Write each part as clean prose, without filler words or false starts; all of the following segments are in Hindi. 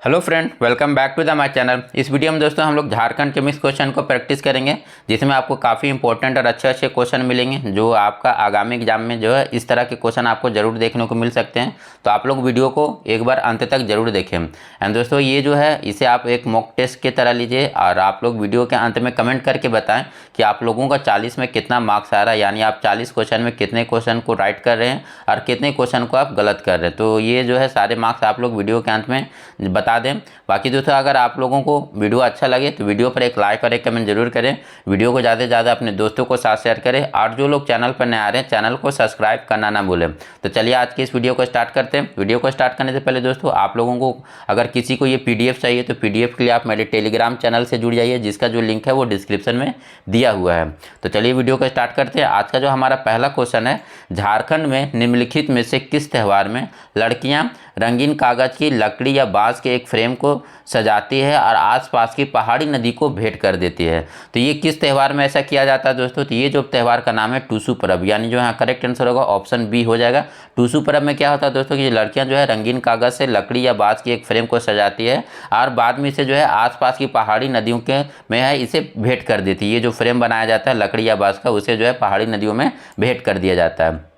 Hello friend, welcome back to the my channel. इस वीडियो में दोस्तों हम लोग झारखंड के मिक्स क्वेश्चन को प्रैक्टिस करेंगे, जिसमें आपको काफ़ी इंपॉर्टेंट और अच्छे अच्छे क्वेश्चन मिलेंगे जो आपका आगामी एग्जाम में जो है इस तरह के क्वेश्चन आपको जरूर देखने को मिल सकते हैं। तो आप लोग वीडियो को एक बार अंत तक जरूर देखें। एंड दोस्तों ये जो है इसे आप एक मॉक टेस्ट की तरह लीजिए और आप लोग वीडियो के अंत में कमेंट करके बताएं कि आप लोगों का 40 में कितना मार्क्स आ रहा है, यानी आप 40 क्वेश्चन में कितने क्वेश्चन को राइट कर रहे हैं और कितने क्वेश्चन को आप गलत कर रहे हैं। तो ये जो है सारे मार्क्स आप लोग वीडियो के अंत में बता दें। बाकी दोस्तों अगर आप लोगों को वीडियो अच्छा लगे तो वीडियो पर एक लाइक और एक कमेंट जरूर करें। वीडियो को ज़्यादा से ज़्यादा अपने दोस्तों को साथ शेयर करें और जो लोग चैनल पर नए आ रहे हैं चैनल को सब्सक्राइब करना ना भूलें। तो चलिए आज की इस वीडियो को स्टार्ट करते हैं। वीडियो को स्टार्ट करने से पहले दोस्तों आप लोगों को अगर किसी को ये PDF चाहिए तो PDF के लिए आप मेरे टेलीग्राम चैनल से जुड़ जाइए, जिसका जो लिंक है वो डिस्क्रिप्शन में दिया हुआ है। तो चलिए वीडियो को स्टार्ट करते हैं। आज का जो हमारा पहला क्वेश्चन है, झारखंड में निम्नलिखित में से किस त्यौहार में लड़कियां रंगीन कागज की लकड़ी या बांस के एक फ्रेम को सजाती है और आसपास की पहाड़ी नदी को भेंट कर देती है? तो ये किस त्यौहार में ऐसा किया जाता है दोस्तों? तो ये जो त्यौहार का नाम है टूसू पर्व, यानी जो यहाँ करेक्ट आंसर होगा ऑप्शन बी हो जाएगा। टूसू पर्व में क्या होता है दोस्तों कि लड़कियां जो है रंगीन कागज से लकड़ी या बांस की एक फ्रेम को सजाती है और बाद में इसे जो है आसपास की पहाड़ी नदियों के में है इसे भेंट कर देती है। ये जो फ्रेम बनाया जाता है लकड़ी या बांस का, उसे जो है पहाड़ी नदियों में भेंट कर दिया जाता है।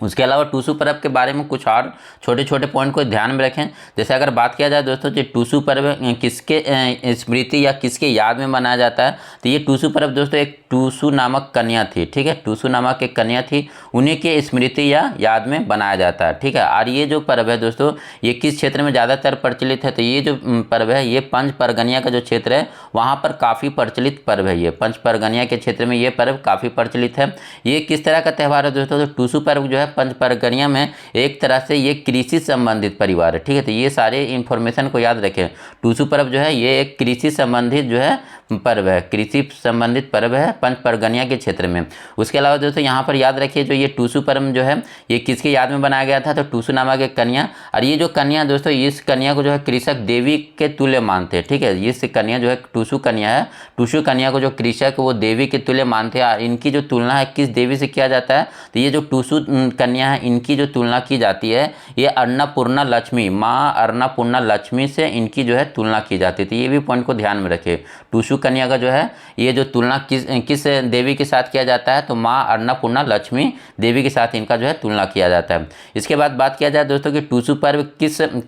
उसके अलावा टूसू पर्व के बारे में कुछ और छोटे छोटे पॉइंट को ध्यान में रखें। जैसे अगर बात किया जाए दोस्तों कि टूसू पर्व किसके स्मृति या किसके याद में मनाया जाता है, तो ये टूसू पर्व दोस्तों एक टूसू नामक कन्या थी, ठीक है, टूसू नामक एक कन्या थी, उन्हीं के स्मृति या याद में बनाया जाता है, ठीक है। और ये जो पर्व है दोस्तों ये किस क्षेत्र में ज़्यादातर प्रचलित है? तो ये जो पर्व है ये पंच परगनिया का जो क्षेत्र है वहाँ पर काफ़ी प्रचलित पर्व है। ये पंच परगनिया के क्षेत्र में ये पर्व काफ़ी प्रचलित है। ये किस तरह का त्यौहार है दोस्तों? तो टूसू पर्व जो है पंच परगनिया में एक तरह से ये कृषि संबंधित परिवार है, ठीक है। तो ये सारे इंफॉर्मेशन को याद रखें। टूसू पर्व जो है ये एक कृषि संबंधित जो है पर्व है, कृषि संबंधित पर्व है पंच परगनिया के क्षेत्र में। उसके अलावा दोस्तों यहाँ पर याद रखिए जो ये टूसू पर्व जो है ये किसके याद में बनाया गया था? तो टूसू नामक एक कन्या, और ये जो कन्या दोस्तों इस कन्या को जो है कृषक देवी के तुल्य मानते हैं, ठीक है। इस कन्या जो है टूसू कन्या है, टूसू कन्या को जो कृषक वो देवी के तुल्य मानते हैं। इनकी जो तुलना है किस देवी से किया जाता है? तो ये जो टूसू कन्या है इनकी जो तुलना की जाती है ये अन्नपूर्णा लक्ष्मी, माँ अन्नपूर्णा लक्ष्मी से इनकी जो है तुलना की जाती है। तो ये भी पॉइंट को ध्यान में रखें। टूसू कन्या का जो है ये जो तुलना किस देवी के साथ किया जाता है? तो माँ अन्नपूर्णा लक्ष्मी देवी के साथ इनका जो है तुलना किया जाता है। इसके बाद बात किया जाए दोस्तों कि टूसू पर्व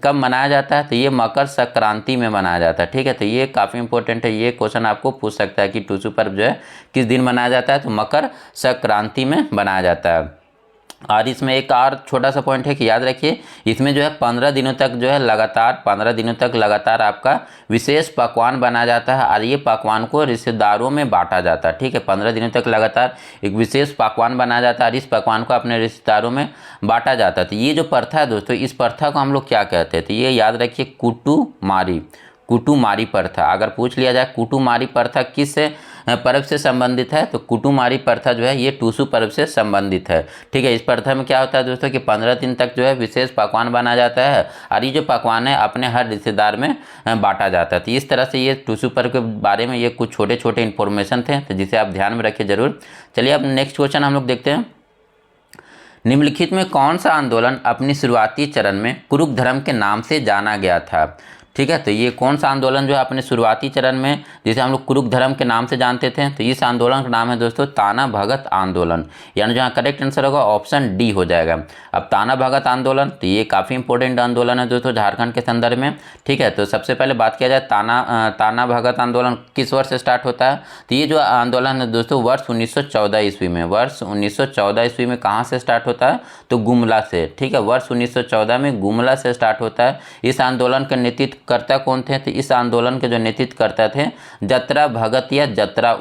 कब मनाया जाता है? तो ये मकर संक्रांति में मनाया जाता है, ठीक है। तो ये काफ़ी इंपॉर्टेंट है, ये क्वेश्चन आपको पूछ सकता है कि टूसू पर्व जो है किस दिन मनाया जाता है? तो मकर संक्रांति में मनाया जाता है। और इसमें एक और छोटा सा पॉइंट है कि याद रखिए इसमें जो है 15 दिनों तक जो है लगातार 15 दिनों तक लगातार आपका विशेष पकवान बनाया जाता है और ये पकवान को रिश्तेदारों में बांटा जाता है, ठीक है। 15 दिनों तक लगातार एक विशेष पकवान बनाया जाता है और इस पकवान को अपने रिश्तेदारों में बांटा जाता है। तो ये जो प्रथा है दोस्तों इस प्रथा को हम लोग क्या कहते हैं? तो ये याद रखिए कुटुमारी प्रथा। अगर पूछ लिया जाए कुटुमारी प्रथा किस पर्व से संबंधित है? तो कुटुमारी प्रथा जो है ये टूसू पर्व से संबंधित है, ठीक है। इस प्रथा में क्या होता है दोस्तों कि 15 दिन तक जो है विशेष पकवान बनाया जाता है और ये जो पकवान है अपने हर रिश्तेदार में बांटा जाता है। तो इस तरह से ये टूसू पर्व के बारे में ये कुछ छोटे छोटे इन्फॉर्मेशन थे, तो जिसे आप ध्यान में रखिए जरूर। चलिए अब नेक्स्ट क्वेश्चन हम लोग देखते हैं। निम्नलिखित में कौन सा आंदोलन अपनी शुरुआती चरण में कुरुक धर्म के नाम से जाना गया था? ठीक है, तो ये कौन सा आंदोलन जो है अपने शुरुआती चरण में जिसे हम लोग कुरुक धर्म के नाम से जानते थे? तो इस आंदोलन का नाम है दोस्तों ताना भगत आंदोलन, यानी जहाँ करेक्ट आंसर होगा ऑप्शन डी हो जाएगा। अब ताना भगत आंदोलन तो ये काफ़ी इंपॉर्टेंट आंदोलन है दोस्तों झारखंड के संदर्भ में, ठीक है। तो सबसे पहले बात किया जाए ताना भगत आंदोलन किस वर्ष से स्टार्ट होता है? तो ये जो आंदोलन है दोस्तों वर्ष 1914 ईस्वी में, वर्ष 1914 ईस्वी में कहाँ से स्टार्ट होता है? तो गुमला से, ठीक है। वर्ष 1914 में गुमला से स्टार्ट होता है। इस आंदोलन का नेतृत्व करता कौन थे? तो इस आंदोलन के जो नेतृत्व करता थे जतरा भगत या जतरा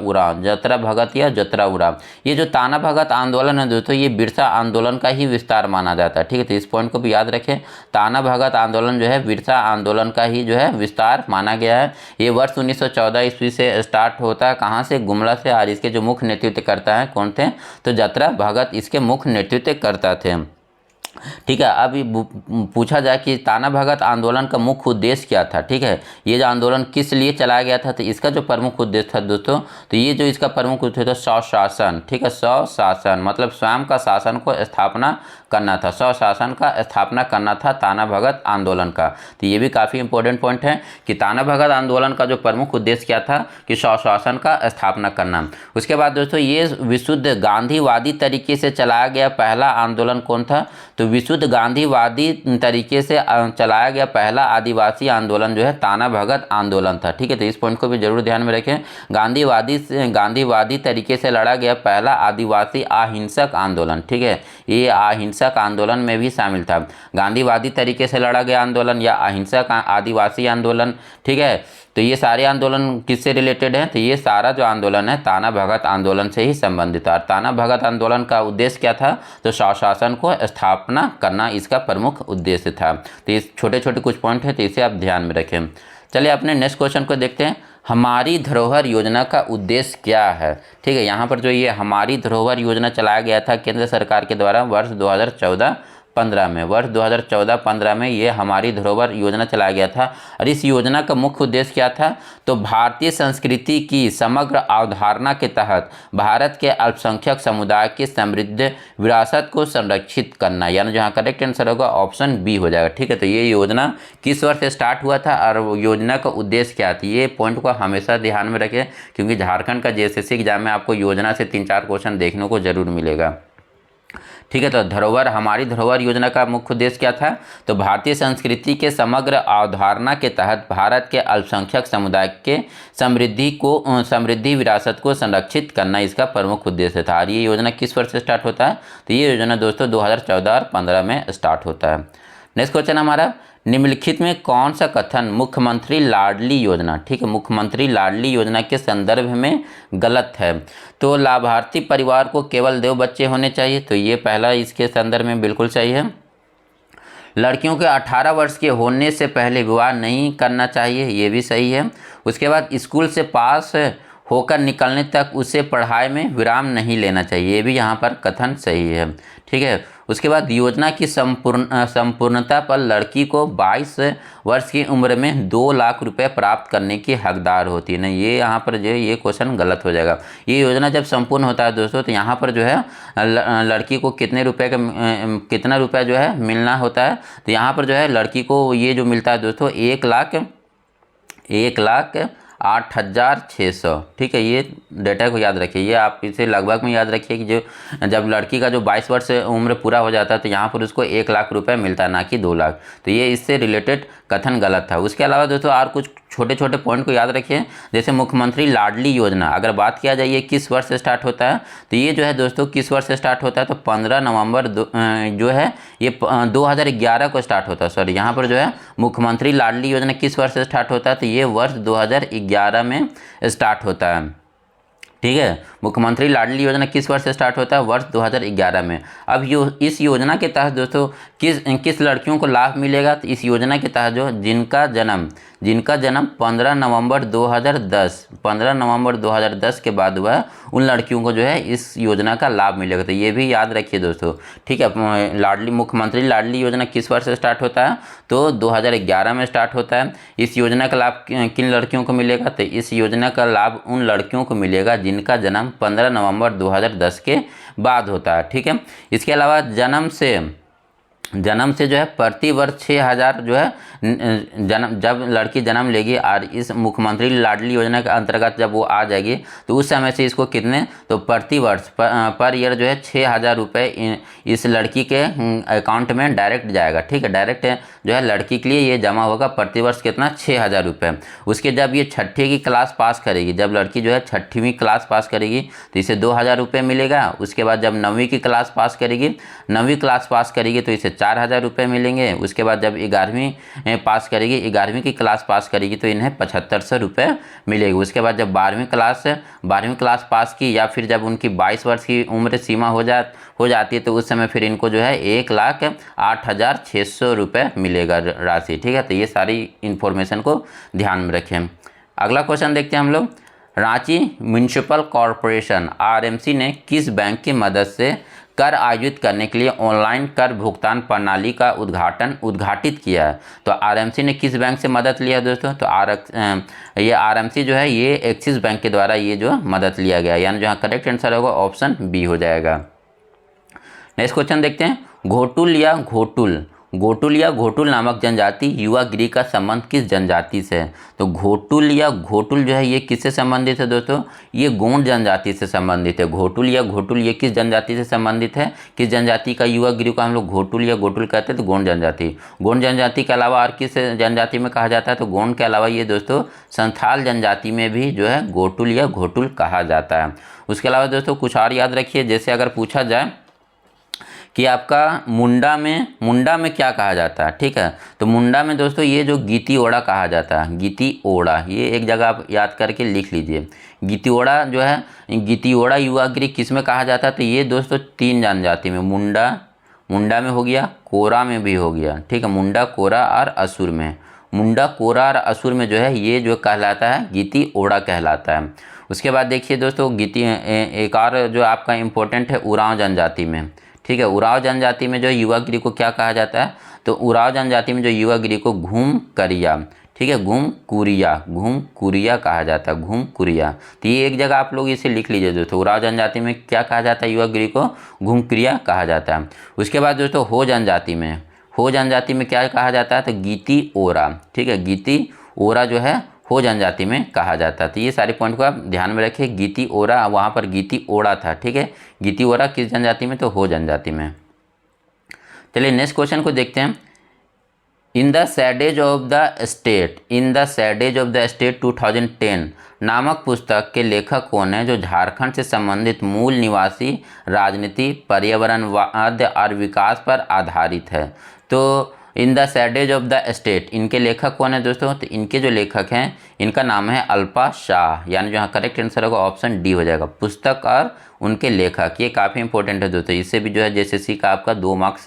उराव। ये जो ताना भगत आंदोलन है दोस्तों ये बिरसा आंदोलन का ही विस्तार माना जाता है, ठीक है। तो इस पॉइंट को भी याद रखें, ताना भगत आंदोलन जो है बिरसा आंदोलन का ही जो है विस्तार माना गया है। ये वर्ष 1914 ईस्वी से स्टार्ट होता है, कहाँ से? गुमला से। और इसके जो मुख्य नेतृत्व करता है कौन थे? तो जतरा भगत इसके मुख्य नेतृत्व करता थे। ठीक है। अब पूछा जाए कि ताना भगत आंदोलन का मुख्य उद्देश्य क्या था। ठीक है, ये जो आंदोलन किस लिए चलाया गया था, तो इसका जो प्रमुख उद्देश्य था दोस्तों, तो ये जो इसका प्रमुख उद्देश्य था स्वशासन। ठीक है, स्वशासन मतलब स्वयं का शासन को स्थापना करना था, स्वशासन का स्थापना करना था ताना भगत आंदोलन का। तो ये भी काफ़ी इंपॉर्टेंट पॉइंट है कि ताना भगत आंदोलन का जो प्रमुख उद्देश्य क्या था कि स्वशासन का स्थापना करना। उसके बाद दोस्तों ये विशुद्ध गांधीवादी तरीके से चलाया गया पहला आंदोलन कौन था, तो विशुद्ध गांधीवादी तरीके से चलाया गया पहला आदिवासी आंदोलन जो है ताना भगत आंदोलन था। ठीक है, तो इस पॉइंट को भी जरूर ध्यान में रखें। गांधीवादी तरीके से लड़ा गया पहला आदिवासी अहिंसक आंदोलन। ठीक है, ये अहिंसक आंदोलन में भी शामिल था। गांधीवादी तरीके से लड़ा गया आंदोलन या अहिंसक आदिवासी आंदोलन। ठीक है, तो ये सारे आंदोलन किससे रिलेटेड हैं, तो ये सारा जो आंदोलन है ताना भगत आंदोलन से ही संबंधित है। ताना भगत आंदोलन का उद्देश्य क्या था, तो स्वशासन को स्थापना करना इसका प्रमुख उद्देश्य था। तो ये छोटे छोटे कुछ पॉइंट हैं, तो इसे आप ध्यान में रखें। चलिए अपने नेक्स्ट क्वेश्चन को देखते हैं। हमारी धरोहर योजना का उद्देश्य क्या है। ठीक है, यहाँ पर जो ये हमारी धरोहर योजना चलाया गया था केंद्र सरकार के द्वारा वर्ष 2014-15 में, वर्ष 2014-15 में ये हमारी धरोहर योजना चलाया गया था। और इस योजना का मुख्य उद्देश्य क्या था, तो भारतीय संस्कृति की समग्र अवधारणा के तहत भारत के अल्पसंख्यक समुदाय की समृद्ध विरासत को संरक्षित करना, यानी जहाँ करेक्ट आंसर होगा ऑप्शन बी हो जाएगा। ठीक है, तो ये योजना किस वर्ष से स्टार्ट हुआ था और योजना का उद्देश्य क्या था, ये पॉइंट को हमेशा ध्यान में रखें, क्योंकि झारखंड का जेएसएससी एग्जाम में आपको योजना से 3-4 क्वेश्चन देखने को जरूर मिलेगा। ठीक है, तो धरोहर हमारी धरोहर योजना का मुख्य उद्देश्य क्या था, तो भारतीय संस्कृति के समग्र अवधारणा के तहत भारत के अल्पसंख्यक समुदाय के समृद्धि विरासत को संरक्षित करना इसका प्रमुख उद्देश्य था। और ये योजना किस वर्ष से स्टार्ट होता है, तो ये योजना दोस्तों 2014 और 15 में स्टार्ट होता है। नेक्स्ट क्वेश्चन हमारा, निम्नलिखित में कौन सा कथन मुख्यमंत्री लाडली योजना, ठीक है, मुख्यमंत्री लाडली योजना के संदर्भ में गलत है। तो लाभार्थी परिवार को केवल 2 बच्चे होने चाहिए, तो ये पहला इसके संदर्भ में बिल्कुल सही है। लड़कियों के 18 वर्ष के होने से पहले विवाह नहीं करना चाहिए, ये भी सही है। उसके बाद स्कूल से पास होकर निकलने तक उसे पढ़ाई में विराम नहीं लेना चाहिए, ये भी यहाँ पर कथन सही है। ठीक है, उसके बाद योजना की संपूर्णता पर लड़की को 22 वर्ष की उम्र में 2 लाख रुपए प्राप्त करने की हकदार होती है। नहीं, ये यहाँ पर जो है ये क्वेश्चन गलत हो जाएगा। ये योजना जब संपूर्ण होता है दोस्तों, तो यहाँ पर जो है लड़की को कितना रुपये जो है मिलना होता है, तो यहाँ पर जो है लड़की को ये जो मिलता है दोस्तों 1,08,600। ठीक है, ये डेटा को याद रखिए, ये आप इसे लगभग में याद रखिए कि जो जब लड़की का जो 22 वर्ष उम्र पूरा हो जाता है तो यहाँ पर उसको 1 लाख रुपए मिलता है, ना कि 2 लाख। तो ये इससे रिलेटेड कथन गलत था। उसके अलावा दोस्तों और कुछ छोटे छोटे पॉइंट को याद रखिए, जैसे मुख्यमंत्री लाडली योजना अगर बात किया जाए ये किस वर्ष से स्टार्ट होता है, तो ये जो है दोस्तों किस वर्ष से स्टार्ट होता है, तो 15 नवंबर जो है ये 2011 को स्टार्ट होता है। सॉरी, यहाँ पर जो है मुख्यमंत्री लाडली योजना किस वर्ष से स्टार्ट होता है, तो ये वर्ष 2011 में स्टार्ट होता है। ठीक है, मुख्यमंत्री लाडली योजना किस वर्ष से स्टार्ट होता है, वर्ष 2011 में। अब इस योजना के तहत दोस्तों किस लड़कियों को लाभ मिलेगा, तो इस योजना के तहत जो जिनका जन्म 15 नवंबर 2010 के बाद हुआ, उन लड़कियों को जो है इस योजना का लाभ मिलेगा। तो ये भी याद रखिए दोस्तों। ठीक है, मुख्यमंत्री लाडली योजना किस वर्ष से स्टार्ट होता है, तो 2011 में स्टार्ट होता है। इस योजना का लाभ किन लड़कियों को मिलेगा, तो इस योजना का लाभ उन लड़कियों को मिलेगा जिनका जन्म 15 नवंबर 2010 के बाद होता है। ठीक है, इसके अलावा जन्म से जो है प्रति वर्ष 6,000 जो है जब लड़की जन्म लेगी और इस मुख्यमंत्री लाडली योजना के अंतर्गत जब वो आ जाएगी, तो उस समय से इसको कितने, तो प्रति वर्ष पर ईयर जो है 6,000 रुपये इस लड़की के अकाउंट में डायरेक्ट जाएगा। ठीक है, डायरेक्ट जो है लड़की के लिए ये जमा होगा प्रति वर्ष कितना, 6,000 रुपये। उसके जब ये 6ठी की क्लास पास करेगी, जब लड़की जो है 6वीं क्लास पास करेगी तो इसे 2,000 रुपये मिलेगा। उसके बाद जब 9वीं की क्लास पास करेगी, 9वीं क्लास पास करेगी तो इसे 4,000 रुपये मिलेंगे। उसके बाद जब 11वीं पास करेगी, 11वीं की क्लास पास करेगी तो इन्हें 7,500 रुपये मिलेगी। उसके बाद जब 12वीं क्लास पास की, या फिर जब उनकी 22 वर्ष की उम्र सीमा हो जाती है, तो उस समय फिर इनको जो है 1,08,600 रुपये मिलेगा राशि। ठीक है, तो ये सारी इन्फॉर्मेशन को ध्यान में रखें। अगला क्वेश्चन देखते हैं हम लोग। रांची म्यूनिसिपल कॉरपोरेशन RMC ने किस बैंक की मदद से कर आयोजित करने के लिए ऑनलाइन कर भुगतान प्रणाली का उद्घाटित किया है। तो आरएमसी ने किस बैंक से मदद लिया दोस्तों? तो ये आरएमसी जो है ये एक्सिस बैंक के द्वारा ये जो मदद लिया गया, यानी जहाँ करेक्ट आंसर होगा ऑप्शन बी हो जाएगा। नेक्स्ट क्वेश्चन देखते हैं, घोटुल या घोटुल नामक जनजाति युवा गिरी का संबंध किस जनजाति से है? तो घोटुल या घोटुल जो है ये किससे संबंधित है दोस्तों? ये गोंड जनजाति से संबंधित है। घोटुल या घोटुल ये किस जनजाति से संबंधित है? किस जनजाति का युवा गिरी को हम लोग घोटुल या घोटुल कहते हैं? तो गोंड जनजाति। गोंड जनजाति के अलावा और किस जनजाति में कहा जाता है? तो गोंड के अलावा ये दोस्तों संथाल जनजाति में भी जो है घोटुल या घोटुल कहा जाता है। उसके अलावा दोस्तों कुछ और याद रखिए, जैसे अगर पूछा जाए कि आपका मुंडा में क्या कहा जाता है, ठीक है, तो मुंडा में दोस्तों ये जो गीती ओड़ा कहा जाता है, गीती ओड़ा, ये एक जगह आप याद करके लिख लीजिए। गीती ओड़ा जो है, गीती ओड़ा युवा गिरी किस में कहा जाता है? तो ये दोस्तों 3 जनजाति में, मुंडा में हो गया, कोरा में भी हो गया, ठीक है, मुंडा, कोरा और असुर में। मुंडा, कोरा और असुर में जो है ये जो कहलाता है गीती ओड़ा कहलाता है। उसके बाद देखिए दोस्तों गीती एक और जो आपका इम्पोर्टेंट है उरांव जनजाति में, ठीक है, उरांव जनजाति में जो युवा गिरी को क्या कहा जाता है? तो उरांव जनजाति में जो युवा गिरी को घूम करिया, ठीक है, घूम कुरिया कहा जाता है, घूम कुरिया। तो ये एक जगह आप लोग इसे लिख लीजिए दोस्तों, उरांव जनजाति में क्या कहा जाता है? युवा गिरी को घूम कुरिया कहा जाता है। उसके बाद दोस्तों हो जनजाति में क्या कहा जाता है? तो गीती ओरा, ठीक है, गीती ओरा जो है हो जनजाति में कहा जाता है। तो ये सारे पॉइंट को आप ध्यान में रखिए। गीती ओरा, वहाँ पर गीती ओड़ा था, ठीक है, गीती ओरा किस जनजाति में? तो हो जनजाति में। चलिए नेक्स्ट क्वेश्चन को देखते हैं। In the shadows of the state 2010 नामक पुस्तक के लेखक कौन है, जो झारखंड से संबंधित मूल निवासी राजनीति, पर्यावरणवाद और विकास पर आधारित है? तो in the shadows of the state इनके लेखक कौन है दोस्तों? तो इनके जो लेखक हैं इनका नाम है अल्पा शाह, यानी जहाँ करेक्ट आंसर होगा ऑप्शन डी हो जाएगा। पुस्तक और उनके लेखक, ये काफ़ी इंपॉर्टेंट है दोस्तों, इससे भी जो है जेएसएससी का आपका 2 मार्क्स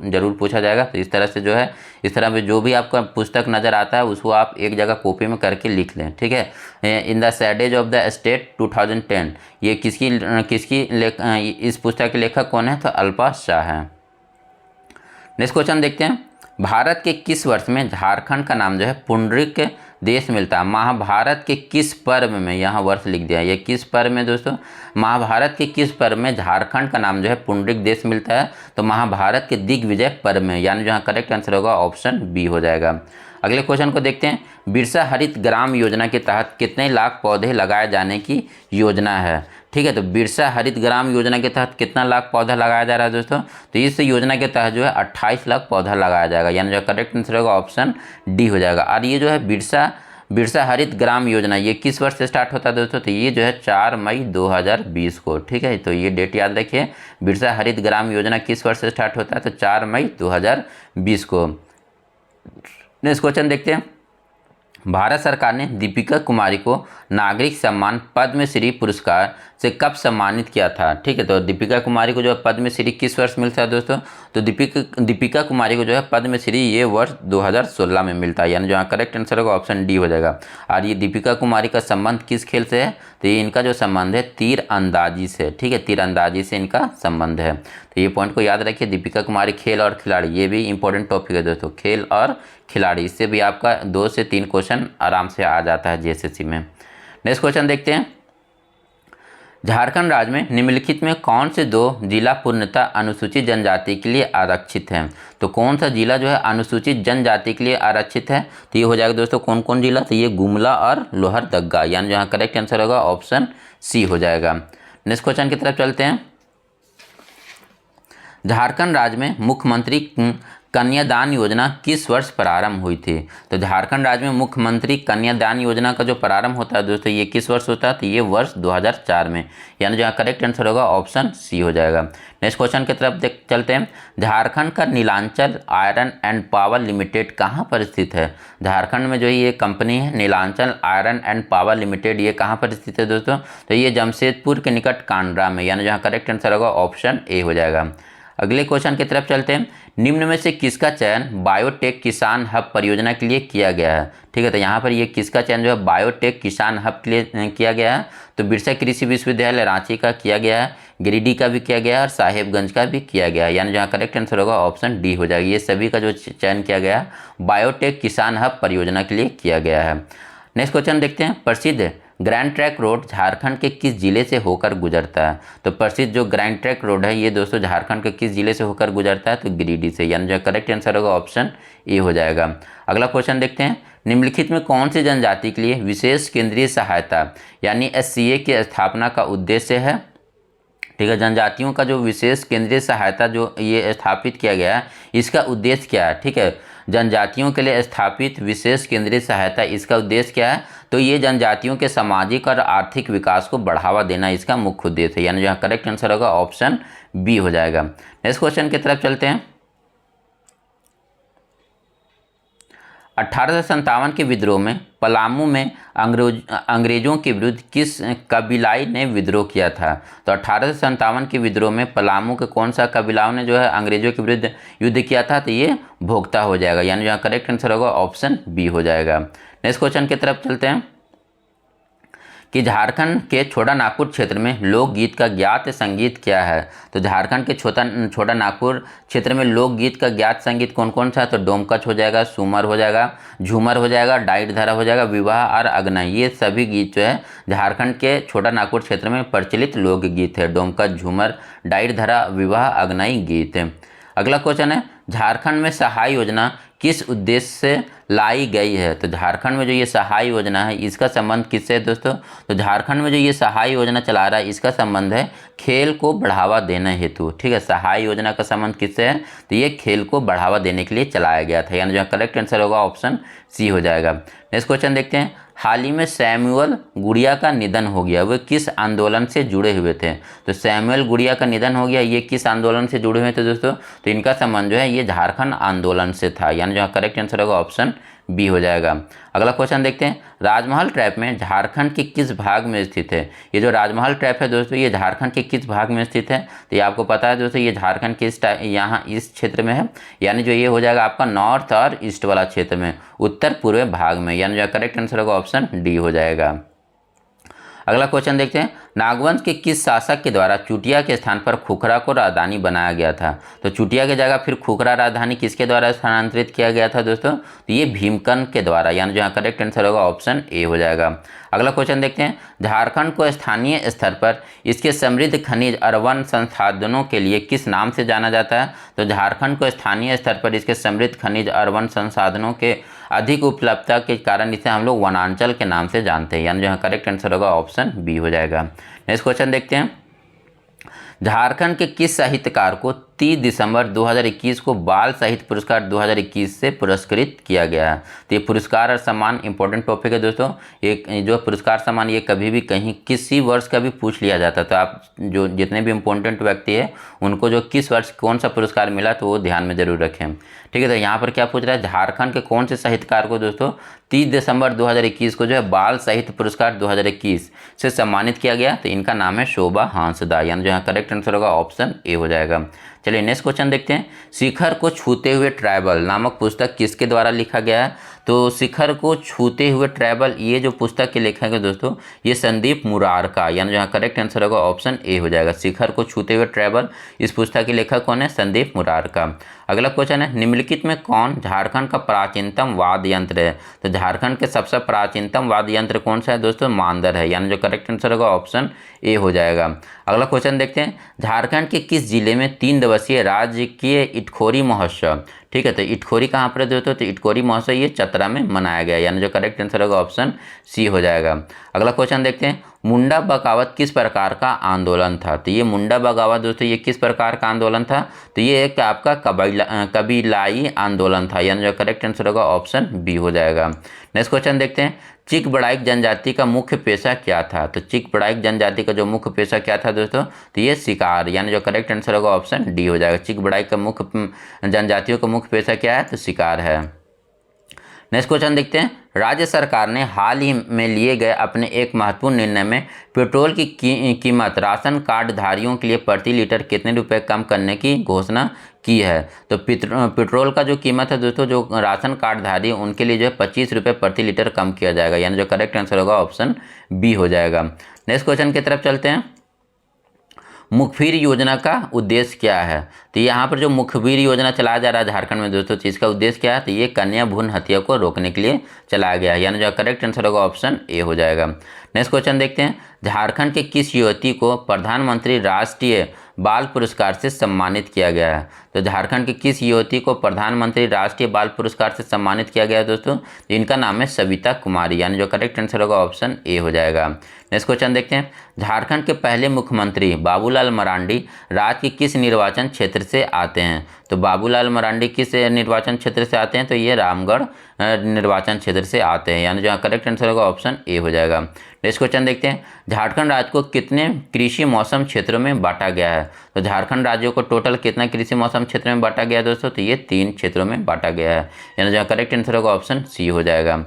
जरूर पूछा जाएगा। तो इस तरह से जो है, इस तरह में जो भी आपका पुस्तक नज़र आता है उसको आप एक जगह कॉपी में करके लिख लें, ठीक है। In the shadows of the state 2010 ये इस पुस्तक के लेखक कौन है? तो अल्पा शाह है। नेक्स्ट क्वेश्चन देखते हैं। भारत के किस वर्ष में झारखंड का नाम जो है पुंडरीक देश मिलता है? महाभारत के किस पर्व में, यहाँ वर्ष लिख दिया, ये किस पर्व में दोस्तों? महाभारत के किस पर्व में झारखंड का नाम जो है पुंडरीक देश मिलता है? तो महाभारत के दिग्विजय पर्व में, यानी जहाँ करेक्ट आंसर होगा ऑप्शन बी हो जाएगा। अगले क्वेश्चन को देखते हैं। बिरसा हरित ग्राम योजना के तहत कितने लाख पौधे लगाए जाने की योजना है? ठीक है, तो बिरसा हरित ग्राम योजना के तहत कितना लाख पौधा लगाया जा रहा है दोस्तों? तो इस योजना के तहत जो है 28 लाख पौधा लगाया जाएगा, यानी जो करेक्ट आंसर होगा ऑप्शन डी हो जाएगा। और ये जो है बिरसा हरित ग्राम योजना ये किस वर्ष से स्टार्ट होता है दोस्तों? तो ये जो है 4 मई 2020 को, ठीक है, तो ये डेट याद रखिए। बिरसा हरित ग्राम योजना किस वर्ष से स्टार्ट होता है? तो 4 मई 2020 को। नेक्स्ट क्वेश्चन देखते हैं। भारत सरकार ने दीपिका कुमारी को नागरिक सम्मान पद्मश्री पुरस्कार से कब सम्मानित किया था? ठीक है, तो दीपिका कुमारी को जो है पद्मश्री किस वर्ष मिलता है दोस्तों? तो दीपिका कुमारी को जो है पद्मश्री ये वर्ष 2016 में मिलता है, यानी जो करेक्ट आंसर होगा ऑप्शन डी हो जाएगा। और ये दीपिका कुमारी का संबंध किस खेल से है? तो ये इनका जो संबंध है तीरंदाजी से, ठीक है, तीरंदाजी से इनका संबंध है। तो ये पॉइंट को याद रखिए। दीपिका कुमारी खेल और खिलाड़ी, ये भी इंपॉर्टेंट टॉपिक है दोस्तों, खेल और खिलाड़ी, इससे भी आपका 2 से 3 क्वेश्चन आराम से आ जाता है जेएसएससी में। नेक्स्ट क्वेश्चन देखते हैं। झारखंड राज्य में निम्नलिखित में कौन से 2 जिला पूर्णतः अनुसूचित जनजाति के लिए आरक्षित हैं? तो कौन सा जिला जो है अनुसूचित जनजाति के लिए आरक्षित है? तो ये हो जाएगा दोस्तों कौन कौन जिला? तो ये गुमला और लोहरदगा, यानी जहाँ करेक्ट आंसर होगा ऑप्शन सी हो जाएगा। नेक्स्ट क्वेश्चन की तरफ चलते हैं। झारखंड राज्य में मुख्यमंत्री कन्यादान योजना किस वर्ष प्रारंभ हुई थी? तो झारखंड राज्य में मुख्यमंत्री कन्यादान योजना का जो प्रारंभ होता है दोस्तों ये किस वर्ष होता है? तो ये वर्ष 2004 में, यानी जहाँ करेक्ट आंसर होगा ऑप्शन सी हो जाएगा। नेक्स्ट क्वेश्चन की तरफ चलते हैं। झारखंड का Nilanchal iron and power limited कहाँ पर स्थित है? झारखंड में जो ये कंपनी है Nilanchal iron and power limited, ये कहाँ पर स्थित है दोस्तों? तो ये जमशेदपुर के निकट कांड्रा में, यानी जहाँ करेक्ट आंसर होगा ऑप्शन ए हो जाएगा। अगले क्वेश्चन की तरफ चलते हैं। निम्न में से किसका चयन बायोटेक किसान हब परियोजना के लिए किया गया है? ठीक है, तो यहाँ पर ये किसका चयन जो है बायोटेक किसान हब के लिए किया गया है? तो बिरसा कृषि विश्वविद्यालय रांची का किया गया है, गिरिडीह का भी किया गया है और साहेबगंज का भी किया गया है। यानी जहाँ करेक्ट आंसर होगा ऑप्शन डी हो जाएगा। ये सभी का जो चयन किया गया है बायोटेक किसान हब परियोजना के लिए किया गया है। नेक्स्ट क्वेश्चन देखते हैं, प्रसिद्ध ग्रैंड ट्रैक रोड झारखंड के किस जिले से होकर गुजरता है? तो प्रसिद्ध जो ग्रैंड ट्रैक रोड है ये दोस्तों झारखंड के किस जिले से होकर गुजरता है? तो गिरिडीह से। यानी जो करेक्ट आंसर होगा ऑप्शन ए हो जाएगा। अगला क्वेश्चन देखते हैं, निम्नलिखित में कौन सी जनजाति के लिए विशेष केंद्रीय सहायता यानी SCA की स्थापना का उद्देश्य है? ठीक है, जनजातियों का जो विशेष केंद्रीय सहायता जो ये स्थापित किया गया है इसका उद्देश्य क्या है? ठीक है, जनजातियों के लिए स्थापित विशेष केंद्रीय सहायता इसका उद्देश्य क्या है? तो ये जनजातियों के सामाजिक और आर्थिक विकास को बढ़ावा देना इसका मुख्य उद्देश्य है। यानी यहाँ करेक्ट आंसर होगा ऑप्शन बी हो जाएगा। नेक्स्ट क्वेश्चन की तरफ चलते हैं। 1857 के विद्रोह में पलामू में अंग्रेजों के विरुद्ध किस कबीलाई ने विद्रोह किया था? तो 1857 के विद्रोह में पलामू के कौन सा कबीलाओं ने जो है अंग्रेजों के विरुद्ध युद्ध किया था? तो ये भोक्ता हो जाएगा। यानी यहाँ करेक्ट आंसर होगा ऑप्शन बी हो जाएगा। नेक्स्ट क्वेश्चन की तरफ चलते हैं कि झारखंड के छोटा नागपुर क्षेत्र में लोकगीत का ज्ञात संगीत क्या है? तो झारखंड के छोटा नागपुर क्षेत्र में लोकगीत का ज्ञात संगीत कौन कौन सा है? तो डोमकच हो जाएगा, सुमर हो जाएगा, झूमर हो जाएगा, डाइट धरा हो जाएगा, विवाह और अगनाई। ये सभी गीत जो है झारखंड के छोटा नागपुर क्षेत्र में प्रचलित लोकगीत है। डोमकच, झूमर, डाइट धरा, विवाह, अगनाई गीत है। अगला क्वेश्चन है, झारखंड में सहाय योजना किस उद्देश्य से लाई गई है? तो झारखंड में जो ये सहाय योजना है इसका संबंध किससे है दोस्तों? तो झारखंड में जो ये सहाय योजना चला रहा है इसका संबंध है खेल को बढ़ावा देने हेतु। ठीक है, सहाय योजना का संबंध किससे है? तो ये खेल को बढ़ावा देने के लिए चलाया गया था। यानी जो करेक्ट आंसर होगा ऑप्शन सी हो जाएगा। नेक्स्ट क्वेश्चन देखते हैं, हाल ही में सैमुअल गुड़िया का निधन हो गया, वे किस आंदोलन से जुड़े हुए थे? तो सैमुअल गुड़िया का निधन हो गया, ये किस आंदोलन से जुड़े हुए थे दोस्तों? तो इनका संबंध जो है ये झारखंड आंदोलन से था। यानी जो करेक्ट आंसर होगा ऑप्शन बी हो जाएगा। अगला क्वेश्चन देखते हैं, राजमहल ट्रैप में झारखंड के किस भाग में स्थित है? ये जो राजमहल ट्रैप है दोस्तों ये झारखंड के किस भाग में स्थित है? तो ये आपको पता है दोस्तों ये झारखंड के यहाँ इस क्षेत्र में है। यानी जो ये हो जाएगा आपका नॉर्थ और ईस्ट वाला क्षेत्र में, उत्तर पूर्व भाग में। यानी जो करेक्ट आंसर होगा ऑप्शन डी हो जाएगा। अगला क्वेश्चन देखते हैं, नागवंश के किस शासक के द्वारा चुटिया के स्थान पर खुखरा को राजधानी बनाया गया था? तो चुटिया की जगह फिर खुखरा राजधानी किसके द्वारा स्थानांतरित किया गया था दोस्तों? तो ये भीमकन के द्वारा। यानी जो करेक्ट आंसर होगा ऑप्शन ए हो जाएगा। अगला क्वेश्चन देखते हैं, झारखंड को स्थानीय स्तर पर इसके समृद्ध खनिज और वन संसाधनों के लिए किस नाम से जाना जाता है? तो झारखंड को स्थानीय स्तर पर इसके समृद्ध खनिज और वन संसाधनों के अधिक उपलब्धता के कारण इसे हम लोग वनांचल के नाम से जानते हैं। यानी जो करेक्ट आंसर होगा ऑप्शन बी हो जाएगा। नेक्स्ट क्वेश्चन देखते हैं, झारखंड के किस साहित्यकार को 30 दिसंबर 2021 को बाल साहित्य पुरस्कार 2021 से पुरस्कृत किया गया है? तो ये पुरस्कार और सम्मान इंपॉर्टेंट टॉपिक है दोस्तों। ये जो पुरस्कार सम्मान ये कभी भी कहीं किसी वर्ष का भी पूछ लिया जाता है, तो आप जो जितने भी इंपॉर्टेंट व्यक्ति है उनको जो किस वर्ष कौन सा पुरस्कार मिला तो वो ध्यान में जरूर रखें। ठीक है, तो यहाँ पर क्या पूछ रहा है, झारखंड के कौन से साहित्यकार को दोस्तों 30 दिसंबर 2021 को जो है बाल साहित्य पुरस्कार 2021 से सम्मानित किया गया? तो इनका नाम है शोभा हांसदा। यानी जो यहाँ करेक्ट आंसर होगा ऑप्शन ए हो जाएगा। चलिए नेक्स्ट क्वेश्चन देखते हैं, शिखर को छूते हुए ट्रैवल नामक पुस्तक किसके द्वारा लिखा गया है? तो शिखर को छूते हुए ट्रैवल ये जो पुस्तक के लेखक है दोस्तों ये संदीप मुरार का। यानी जो करेक्ट आंसर होगा ऑप्शन ए हो जाएगा। शिखर को छूते हुए ट्रैवल इस पुस्तक के लेखक कौन है? संदीप मुरार का। अगला क्वेश्चन है, निम्नलिखित में कौन झारखंड का प्राचीनतम वाद्य यंत्र है? तो झारखंड के सबसे प्राचीनतम वाद्य यंत्र कौन सा है दोस्तों? मांदर है। यानी जो करेक्ट आंसर होगा ऑप्शन ए हो जाएगा। अगला क्वेश्चन देखते हैं, झारखंड के किस जिले में 3 दिवसीय राजकीय इटखोरी महोत्सव? ठीक है, तो इटखोरी कहाँ पर दोस्तों? तो इटखोरी महोत्सव ये चतरा में मनाया गया। यानी जो करेक्ट आंसर होगा ऑप्शन सी हो जाएगा। अगला क्वेश्चन देखते हैं, मुंडा बगावत किस प्रकार का आंदोलन था? तो ये मुंडा बगावत दोस्तों ये किस प्रकार का आंदोलन था? तो ये एक आपका कबीलाई आंदोलन था। यानी जो करेक्ट आंसर होगा ऑप्शन बी हो जाएगा। नेक्स्ट क्वेश्चन देखते हैं, चिक बड़ाइक जनजाति का मुख्य पेशा क्या था? तो चिक बड़ाइक जनजाति का जो मुख्य पेशा क्या था दोस्तों? तो ये शिकार। यानी जो करेक्ट आंसर होगा ऑप्शन डी हो जाएगा। चिक बड़ाइक का मुख्य जनजातियों का मुख्य पेशा क्या है? तो शिकार है। नेक्स्ट क्वेश्चन देखते हैं, राज्य सरकार ने हाल ही में लिए गए अपने एक महत्वपूर्ण निर्णय में पेट्रोल की कीमत राशन कार्ड धारियों के लिए प्रति लीटर कितने रुपए कम करने की घोषणा की है। तो पेट्रोल का जो कीमत है दोस्तों, जो राशन कार्डधारी उनके लिए जो है 25 रुपये प्रति लीटर कम किया जाएगा, यानी जो करेक्ट आंसर होगा ऑप्शन बी हो जाएगा। नेक्स्ट क्वेश्चन की तरफ चलते हैं। मुखबिर योजना का उद्देश्य क्या है? तो यहाँ पर जो मुखबिर योजना चलाया जा रहा है झारखंड में दोस्तों, तो इसका उद्देश्य क्या है? तो ये कन्या भ्रूण हत्या को रोकने के लिए चलाया गया है, यानी जो करेक्ट आंसर होगा ऑप्शन ए हो जाएगा। नेक्स्ट क्वेश्चन देखते हैं। झारखंड के किस युवती को प्रधानमंत्री राष्ट्रीय बाल पुरस्कार से सम्मानित किया गया है? तो झारखंड की किस युवती को प्रधानमंत्री राष्ट्रीय बाल पुरस्कार से सम्मानित किया गया है दोस्तों? इनका नाम है सविता कुमारी, यानी जो करेक्ट आंसर होगा ऑप्शन ए हो जाएगा। नेक्स्ट क्वेश्चन देखते हैं। झारखंड के पहले मुख्यमंत्री बाबूलाल मरांडी राज्य के किस निर्वाचन क्षेत्र से आते हैं? तो बाबूलाल मरांडी किस निर्वाचन क्षेत्र से आते हैं? तो ये रामगढ़ निर्वाचन क्षेत्र से आते हैं, यानी जो करेक्ट आंसर होगा ऑप्शन ए हो जाएगा। नेक्स्ट क्वेश्चन देखते हैं। झारखंड राज्य को कितने कृषि मौसम क्षेत्रों में बांटा गया है? तो झारखंड राज्यों को टोटल कितना कृषि मौसम क्षेत्र में बांटा गया है दोस्तों? तो ये 3 क्षेत्रों में बांटा गया है, यानी जो करेक्ट आंसर होगा ऑप्शन सी हो जाएगा।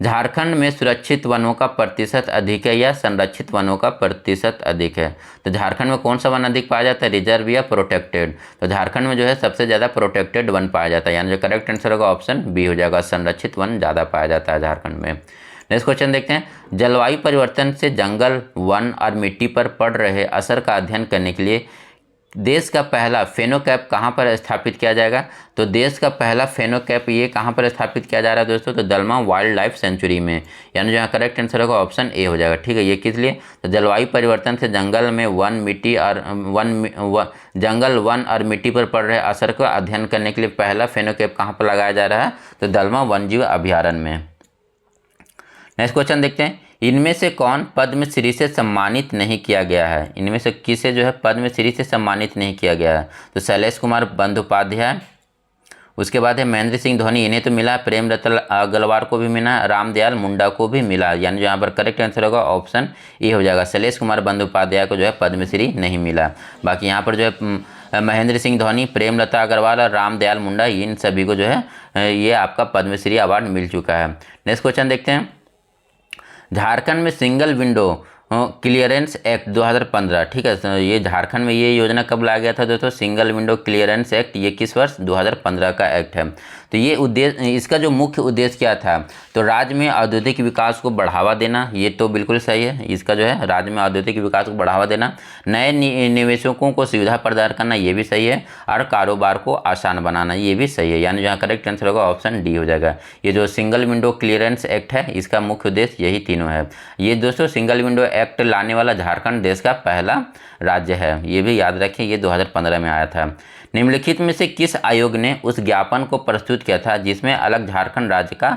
झारखंड में सुरक्षित वनों का प्रतिशत अधिक है या संरक्षित वनों का प्रतिशत अधिक है? तो झारखंड में कौन सा वन अधिक पाया जाता है, रिजर्व या प्रोटेक्टेड? तो झारखंड में जो है सबसे ज़्यादा प्रोटेक्टेड वन पाया जाता है, यानी जो करेक्ट आंसर होगा ऑप्शन बी हो जाएगा, संरक्षित वन ज़्यादा पाया जाता है झारखंड में। नेक्स्ट क्वेश्चन देखते हैं। जलवायु परिवर्तन से जंगल, वन और मिट्टी पर पड़ रहे असर का अध्ययन करने के लिए देश का पहला फेनोकैप कहाँ पर स्थापित किया जाएगा? तो देश का पहला फेनोकैप ये कहाँ पर स्थापित किया जा रहा है दोस्तों? तो दलमा वाइल्ड लाइफ सेंचुरी में, यानी जो करेक्ट आंसर होगा ऑप्शन ए हो जाएगा। ठीक है, ये किस लिए? तो जलवायु परिवर्तन से जंगल में जंगल, वन और मिट्टी पर पड़ रहे असर का अध्ययन करने के लिए पहला फेनोकैप कहाँ पर लगाया जा रहा है? तो दलमा वन्यजीव अभ्यारण्य में। नेक्स्ट क्वेश्चन देखते हैं। इनमें से कौन पद्मश्री से सम्मानित नहीं किया गया है? इनमें से किसे जो है पद्मश्री से सम्मानित नहीं किया गया है? तो शैलेश कुमार बंदोपाध्याय, उसके बाद है महेंद्र सिंह धोनी, इन्हें तो मिला, प्रेमलता अग्रवाल को भी मिला, रामदयाल मुंडा को भी मिला, यानी जो यहाँ पर करेक्ट आंसर होगा ऑप्शन ए हो जाएगा। शैलेश कुमार बंदोपाध्याय को जो है पद्मश्री नहीं मिला। बाकी यहाँ पर जो है महेंद्र सिंह धोनी, प्रेमलता अग्रवाल और रामदयाल मुंडा, इन सभी को जो है ये आपका पद्मश्री अवार्ड मिल चुका है। नेक्स्ट क्वेश्चन देखते हैं। झारखंड में सिंगल विंडो क्लियरेंस एक्ट 2015, ठीक है, तो ये झारखंड में ये योजना कब लाया गया था दोस्तों? सिंगल विंडो क्लियरेंस एक्ट, ये किस वर्ष? 2015 का एक्ट है। तो ये उद्देश्य, इसका जो मुख्य उद्देश्य क्या था? तो राज्य में औद्योगिक विकास को बढ़ावा देना, ये तो बिल्कुल सही है। इसका जो है राज्य में औद्योगिक विकास को बढ़ावा देना, नए निवेशकों को सुविधा प्रदान करना, ये भी सही है, और कारोबार को आसान बनाना, ये भी सही है, यानी जहाँ करेक्ट आंसर होगा ऑप्शन डी हो जाएगा। ये जो सिंगल विंडो क्लियरेंस एक्ट है, इसका मुख्य उद्देश्य यही तीनों है। ये दोस्तों सिंगल विंडो एक्ट लाने वाला झारखंड देश का पहला राज्य है, ये भी याद रखें, ये 2015 में आया था। निम्नलिखित में से किस आयोग ने उस ज्ञापन को प्रस्तुत किया था जिसमें अलग झारखंड राज्य का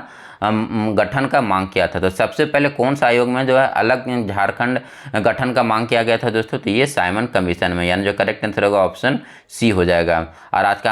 गठन का मांग किया था? तो सबसे पहले कौन सा आयोग में जो है अलग झारखंड गठन का मांग किया गया था दोस्तों? तो ये साइमन कमीशन में, यानी जो करेक्ट आंसर होगा ऑप्शन सी हो जाएगा। और आज का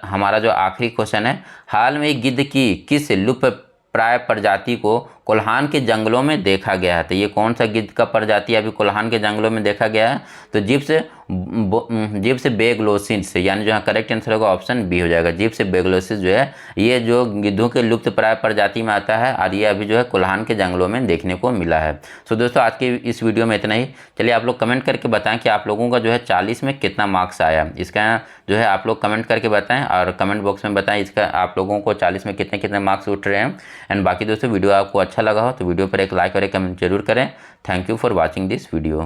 हमारा जो आखिरी क्वेश्चन है, हाल में गिद्ध की किस लुप्त प्राय प्रजाति को कोल्हान के जंगलों में देखा गया है? तो ये कौन सा गिद्ध का प्रजाति अभी कोल्हान के जंगलों में देखा गया है? तो जिप्स बेग्लोसिस, यानी जो करेक्ट आंसर होगा ऑप्शन बी हो जाएगा। जिप्स बेग्लोसिस जो है ये जो गिद्धों के लुप्त प्राय प्रजाति में आता है, और ये अभी जो है कोल्हान के जंगलों में देखने को मिला है। सो दोस्तों आज के इस वीडियो में इतना ही। चलिए आप लोग कमेंट करके बताएं कि आप लोगों का जो है 40 में कितना मार्क्स आया, इसका जो है आप लोग कमेंट करके बताएं, और कमेंट बॉक्स में बताएं इसका आप लोगों को 40 में कितने कितने मार्क्स उठ रहे हैं। एंड बाकी दोस्तों वीडियो आपको अच्छा लगा हो तो वीडियो पर एक लाइक और एक कमेंट जरूर करें। Thank you for watching this video.